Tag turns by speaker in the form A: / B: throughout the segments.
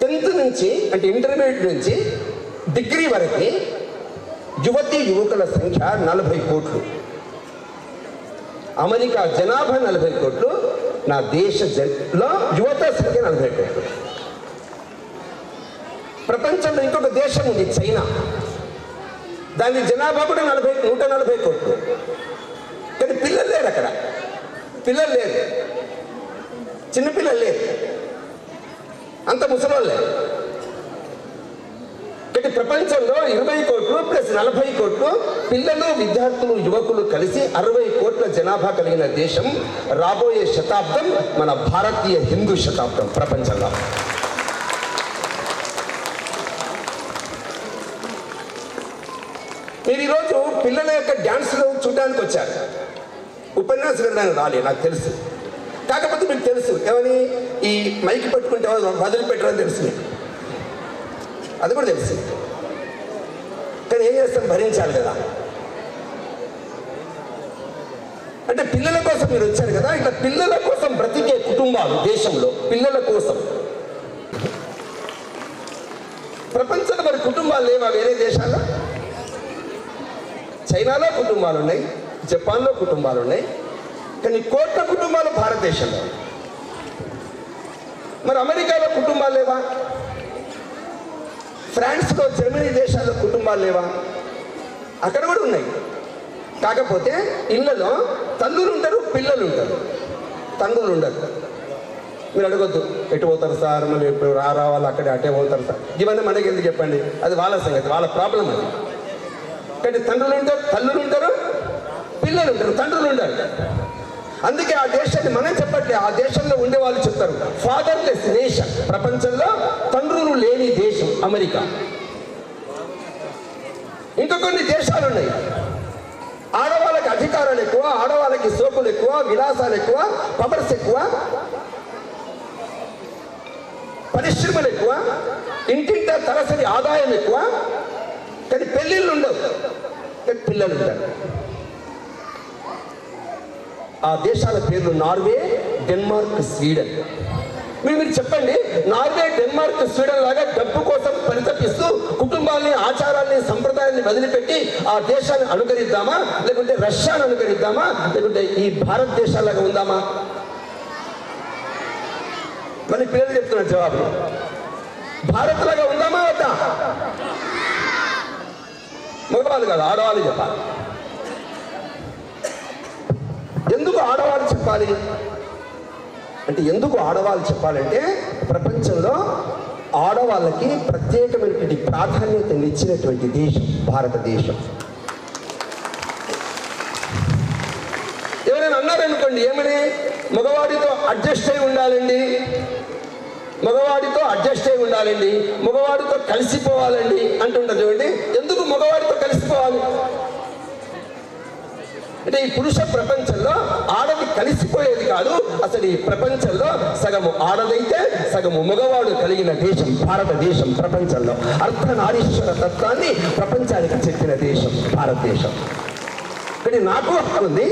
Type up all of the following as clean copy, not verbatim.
A: 10th నుంచి అంటే intermediate నుంచి డిగ్రీ వరకు యువతీ యువకుల సంఖ్య 40 కోట్లు. అమెరికా జనాభా 40 కోట్లు, నా దేశంలో యువత సంఖ్య 40 కోట్లు. ప్రపంచంలో ఇంకొక దేశం ఉంది చైనా, దాని జనాభా కూడా 140 కోట్లు. కానీ పిల్లలు లేరు అక్కడ, పిల్లలు లేరు, చిన్నపిల్లలు లేరు, అంత ముసలోళ్ళే. కానీ ప్రపంచంలో 20 కోట్లు ప్లస్ 40 కోట్లు పిల్లలు, విద్యార్థులు, యువకులు కలిసి 60 కోట్ల జనాభా కలిగిన దేశం. రాబోయే శతాబ్దం మన భారతీయ హిందూ శతాబ్దం ప్రపంచంలో. మీరు ఈరోజు పిల్లల యొక్క డ్యాన్స్లు చూడడానికి వచ్చారు, ఉపన్యాసం వినడానికి రాలే, నాకు తెలుసు. కాకపోతే మీకు తెలుసు ఏమని, ఈ మైకి పట్టుకుంటే వదిలిపెట్టడం తెలుసు మీకు, అది కూడా తెలుసు. కానీ ఏం చేస్తాం, భరించాలి కదా. అంటే పిల్లల కోసం మీరు వచ్చారు కదా, ఇట్లా పిల్లల కోసం బ్రతికే కుటుంబాలు దేశంలో, పిల్లల కోసం. ప్రపంచంలో మరి కుటుంబాలు లేవా వేరే దేశాల్లో? చైనాలో కుటుంబాలు ఉన్నాయి, జపాన్లో కుటుంబాలు ఉన్నాయి, కానీ కోట్ల కుటుంబాలు భారతదేశంలో. మరి అమెరికాలో కుటుంబాలు లేవా? ఫ్రాన్స్లో, జర్మనీ దేశాల్లో కుటుంబాలు లేవా? అక్కడ కూడా ఉన్నాయి. కాకపోతే ఇళ్ళలో తల్లులు ఉంటారు, పిల్లలు ఉంటారు, తండ్రులు ఉండరు. మీరు అడగొద్దు ఎటు పోతారు సార్, మళ్ళీ ఇప్పుడు రావాలి అక్కడే అటే పోతారు సార్, ఇవన్నీ మనకి ఎందుకు చెప్పండి, అది వాళ్ళ సంగతి, వాళ్ళ ప్రాబ్లం అది. కానీ తండ్రులు ఉంటారు, తల్లులు ఉంటారు, పిల్లలు ఉంటారు, తండ్రులు ఉంటారు. అందుకే ఆ దేశాన్ని మనం చెప్పట్లే, ఆ దేశంలో ఉండే వాళ్ళు చెప్తారు ఫాదర్లెస్ నేషన్. ప్రపంచంలో తండ్రులు లేని దేశం అమెరికా. ఇంకా కొన్ని దేశాలు ఉన్నాయి, ఆడవాళ్ళకి అధికారాలు ఎక్కువ, ఆడవాళ్ళకి సోకులు ఎక్కువ, విలాసాలు ఎక్కువ, పవర్స్ ఎక్కువ, పరిశ్రమలు ఎక్కువ, ఇంటింట తలసరి ఆదాయం ఎక్కువ, కానీ పెళ్ళిళ్ళు ఉండవు, కానీ పిల్లలు ఉంటారు. ఆ దేశాల పేర్లు నార్వే, డెన్మార్క్, స్వీడన్. మీరు చెప్పండి, నార్వే, డెన్మార్క్, స్వీడన్ లాగా డబ్బు కోసం పరితపిస్తూ కుటుంబాన్ని, ఆచారాన్ని, సంప్రదాయాన్ని వదిలిపెట్టి ఆ దేశాన్ని అనుకరిద్దామా, లేకుంటే రష్యాను అనుకరిద్దామా, లేకుంటే ఈ భారతదేశాలాగా ఉందామా? మళ్ళీ పిల్లలు చెప్తున్న జవాబు, భారత్ లాగా ఉందామా వద్దా? మగవాళ్ళు కాదు, ఆడవాళ్ళు చెప్పాలి. ఎందుకు ఆడవాళ్ళు చెప్పాలి అంటే, ఎందుకు ఆడవాళ్ళు చెప్పాలంటే ప్రపంచంలో ఆడవాళ్ళకి ప్రత్యేకమైనటువంటి ప్రాధాన్యతనిచ్చినటువంటి దేశం భారతదేశం. ఎవరైనా అన్నారనుకోండి, ఏమని, మగవాడితో అడ్జస్ట్ అయి ఉండాలండి, మగవాడితో అడ్జస్ట్ అయి ఉండాలండి, మగవాడితో కలిసిపోవాలండి అంటుంటారు చూడండి. ఎందుకు మగవాడితో కలిసిపోవాలి అంటే, ఈ పురుష ప్రపంచంలో ఆడది కలిసిపోయేది కాదు. అసలు ఈ ప్రపంచంలో సగము ఆడదైతే సగము మగవాడు కలిగిన దేశం భారతదేశం. ప్రపంచంలో అర్ధనారీశ్వర తత్వాన్ని ప్రపంచానికి చెప్పిన దేశం భారతదేశం. కానీ నాకు హక్కు ఉంది,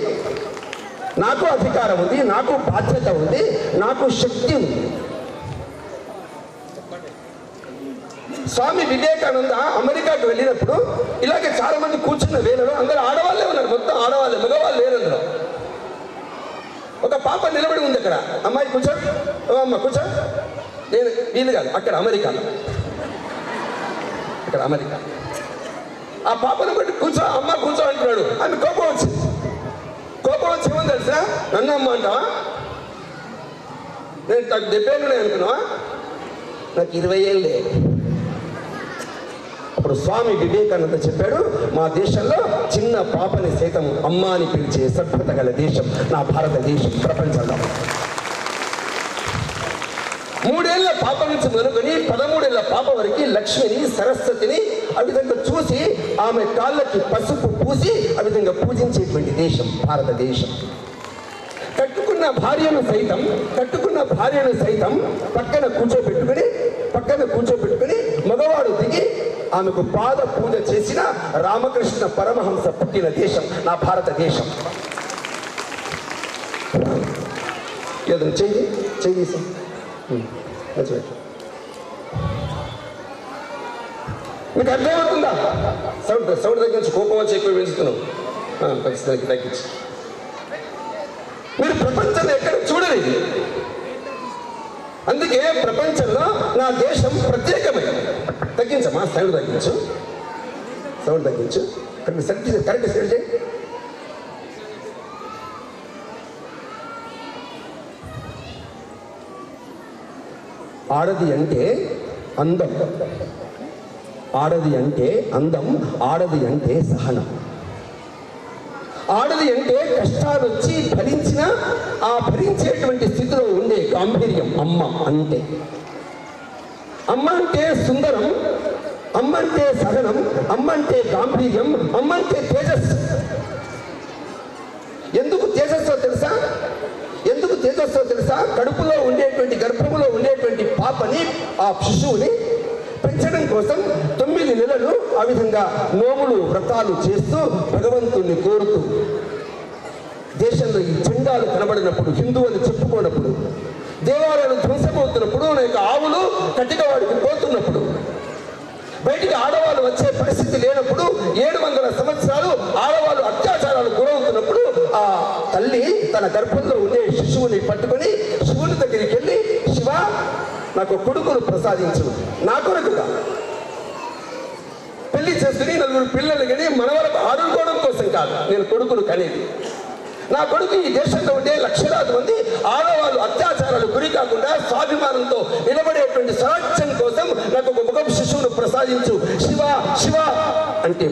A: నాకు అధికారం ఉంది, నాకు బాధ్యత ఉంది, నాకు శక్తి ఉంది. స్వామి వివేకానంద అమెరికాకు వెళ్ళినప్పుడు ఇలాగే చాలా మంది కూర్చున్న వేళలో అందరూ ఆడవాళ్ళే ఉన్నారు, మొత్తం ఆడవాళ్ళే, మగవాళ్ళు లేరు అందులో. ఒక పాప నిలబడి ఉంది అక్కడ, అమ్మాయి కూర్చో, అమ్మ కూర్చో, నేను వీలు కాదు, అక్కడ అమెరికాలో, అక్కడ అమెరికా. ఆ పాపను బట్టి కూర్చో, అమ్మ కూర్చో అంటున్నాడు. ఆమె కోపం వచ్చింది. కోపం వచ్చి ఏమని తెలుసా, నన్ను అమ్మ అంటావా, నేను 70 ఏళ్ళు అనుకున్నావా, నాకు 20 ఏళ్ళే. అప్పుడు స్వామి వివేకానంద చెప్పాడు, మా దేశంలో చిన్న పాపని సైతం అమ్మ అని పిలిచే సభ్యత గల దేశం నా భారతదేశం. ప్రపంచంలో 3 ఏళ్ల పాప నుంచి మొదలుకొని 13 ఏళ్ల పాప వరకు లక్ష్మిని, సరస్వతిని ఆ విధంగా చూసి ఆమె కాళ్ళకి పసుపు పూసి ఆ విధంగా పూజించేటువంటి దేశం భారతదేశం. కట్టుకున్న భార్యను సైతం పక్కన కూర్చోబెట్టుకుని మగవాడు దిగి ఆమెకు పాద పూజ చేసిన రామకృష్ణ పరమహంస పుట్టిన దేశం నా భారతదేశం. ఏదైనా చెయ్యి మీకు అర్థమవుతుందా? సౌండ్ తగ్గించి, కోపం వచ్చి ఎక్కువ పెంచుతున్నాం. పరిస్థితికి తగ్గించి మీరు ప్రపంచంలో ఎక్కడ చూడలేదు. అందుకే ప్రపంచంలో నా దేశం ప్రత్యేకమైనది. తగ్గించమ్మా, సౌండ్ తగ్గించు, సౌండ్ తగ్గించు. కరెక్ట్ సెట్ చేయి. ఆడది అంటే అందం, ఆడది అంటే అందం, ఆడది అంటే సహనం, ఆడది అంటే కష్టాలు వచ్చి భరించిన ఆ భరించేటువంటి స్థితిలో ఉండే గాంభీర్యం అమ్మ అంటే. అమ్మ అంటే సుందరం, అమ్మ అంటే సహనం, అమ్మ అంటే గాంభీర్యం, అమ్మ అంటే తేజస్సు. ఎందుకు తేజస్సో తెలుసా? ఎందుకు తేజస్సో తెలుసా? కడుపులో ఉండేటువంటి, గర్భములో ఉండేటువంటి పాపని, ఆ శిశువుని పెంచడం కోసం 9 నెలలు ఆ విధంగా నోములు వ్రతాలు చేస్తూ భగవంతుణ్ణి కోరుతూ, దేశంలో ఈ జెండాలు కనబడినప్పుడు, హిందూ అని చెప్పుకోనప్పుడు, దేవాలయాలు ధ్వంసమవుతున్నప్పుడు, అనేక ఆవులు కట్టికవాడికి పోతున్నప్పుడు, బయటికి ఆడవాళ్ళు వచ్చే పరిస్థితి లేనప్పుడు, 700 సంవత్సరాలు ఆడవాళ్ళు అత్యాచారాలు గురవుతున్నప్పుడు, ఆ తల్లి తన గర్భంలో ఉండే శిశువుని పట్టుకొని శివుని దగ్గరికి వెళ్ళి, శివ నాకు కొడుకును ప్రసాదించు, నా కొడుకుగా పెళ్లి చేసుకుని 4 పిల్లలు కానీ మనవరకు ఆడుకోవడం కోసం కాదు నేను కొడుకును కనేది. నా కొడుకు ఈ దేశంలో ఉండే లక్షలాది మంది ఆడవాళ్ళు అత్యాచారాలు గురి కాకుండా స్వాభిమానంతో నిలబడేటువంటి స్వరాజ్యం కోసం నాకు ఒక మగ శిశువును ప్రసాదించు శివ శివ అంటే